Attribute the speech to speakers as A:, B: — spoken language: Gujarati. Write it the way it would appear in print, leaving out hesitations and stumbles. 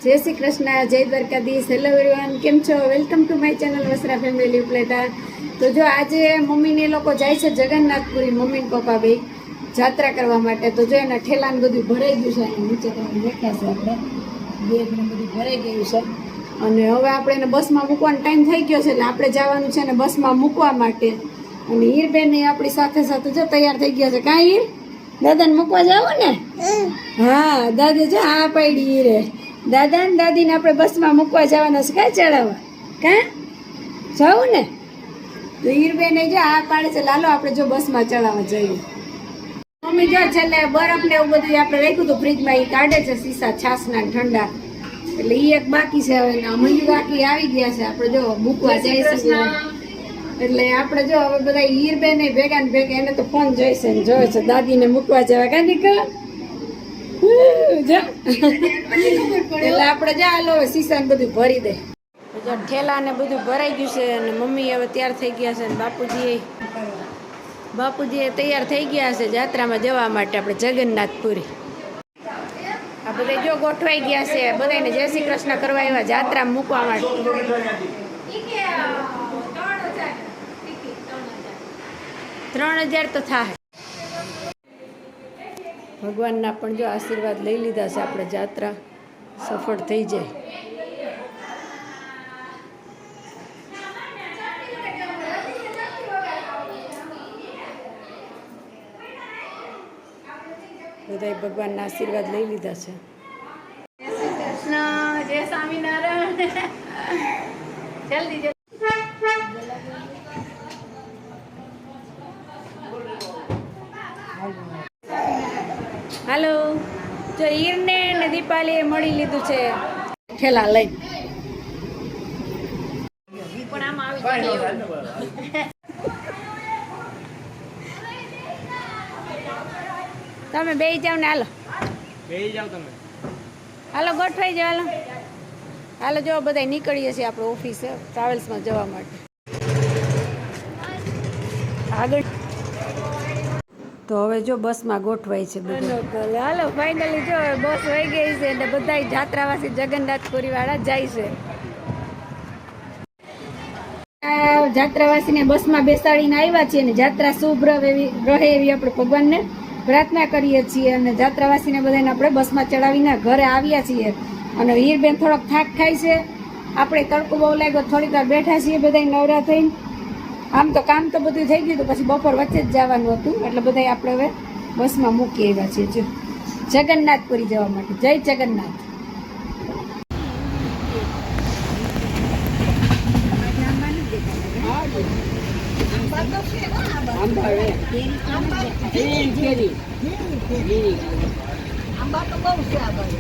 A: જય શ્રી કૃષ્ણ, જય દ્વારકાધીશ. હેલો એવરીવન, કેમ છો? Welcome to my channel Vasra family પ્લેટા. તો જો આજે મમ્મીને લોકો જાય છે જગન્નાથપુરી, મમ્મી ને પપ્પા બે જાત્રા કરવા માટે. તો જો એના ઠેલાને બધું ભરાઈ ગયું છે, નીચે તમે દેખાશે આપણે બેગ ને બધું ભરાઈ ગયું છે. અને હવે આપણે એને બસમાં મૂકવાનો ટાઈમ થઈ ગયો છે, એટલે આપણે જવાનું છે ને બસમાં મૂકવા માટે. અને હીરબેન ને આપણી સાથે સાથે જો તૈયાર થઈ ગયા છે. કાંઈ હીર, દાદાને મૂકવા જાવ ને? હા, દાદી જો આ પાડી હીરે. દાદા ને દાદીને આપણે બસમાં મૂકવા જવાના છે. કાંઈ ચડાવવા કાં જવું ને? તો હીરબેન જો આ પાડે છે, લાલો આપણે જો બસમાં ચડાવવા જઈએ. મમ્મી જો છેલ્લે બરફ ને એવું બધું આપણે રાખ્યું હતું ફ્રીજમાં, એ કાઢે છે સીસા છાસના ઠંડા. એટલે એ એક બાકી છે. હવે મંજુ બાકી આવી ગયા છે, આપણે જો મૂકવા જઈશું. એટલે આપણે જો હવે બધા હીરબેન ભેગા ને ભેગા, એને તો ફોન જોઈશે ને જોવે છે દાદીને મૂકવા જવા. કાં દીકરા એટલે આપણે જા હાલો સીસા ને બધું ભરી દે. ઠેલા ને બધું ભરાઈ ગયું છે. અને મમ્મી હવે તૈયાર થઈ ગયા છે. અને બાપુજી તૈયાર થઈ ગયા છે જાત્રામાં જવા માટે, આપણે જગન્નાથપુરી. આ બધા જો ગોઠવાઈ ગયા છે, બધાને જય શ્રી કૃષ્ણ કરવા આવ્યા જાત્રામાં મૂકવા માટે. 3000 તો થાય. ભગવાનના પણ જો આશીર્વાદ લઈ લીધા છે, આપણે જાત્રા સફળ થઈ જાય. બધાય ભગવાનના આશીર્વાદ લઈ લીધા છે. જય શ્રી કૃષ્ણ, જય સ્વામિનારાયણ. જલ્દી હાલો. જો હીરને ને દીપાલીએ મળી લીધું છે ઠેલા લઈ. પણ આમાં આવી તમે બેસી જાવ ને. હાલો બેસી જાવ તમે. હાલો ગોઠવાઈ જાવ. હાલો જો બધા નીકળીએ છીએ આપણે ઓફિસે ટ્રાવેલ્સમાં જવા માટે. આગળ તો હવે જો બસમાં ગોઠવાય છે બધા. હાલો ફાઇનલી જો બસ વહી ગઈ છે, એટલે બધા જાત્રાવાસી જગન્નાથપુરી વાળા જાય છે. જાત્રાવાસીને બસમાં બેસાડીને આવ્યા છીએ, અને જાત્રા શુભ રહે એવી આપણે ભગવાનને પ્રાર્થના કરીએ છીએ. અને જાત્રાવાસીને બધાને આપણે બસમાં ચડાવીને ઘરે આવ્યા છીએ. અને હીરબેન થોડોક થાક ખાય છે, આપણે તડકો બહુ લાગ્યો, થોડીક વાર બેઠા છીએ બધા નવરા થઈને. આમ તો કામ તો બધું થઈ ગયું હતું, પછી બપોર વચ્ચે જ જવાનું હતું, એટલે બધા આપણે હવે બસમાં મૂકી આવ્યા છીએ જો જગન્નાથપુરી જવા માટે. જય જગન્નાથ. આંબા તો બહુ છે આ બાજુ.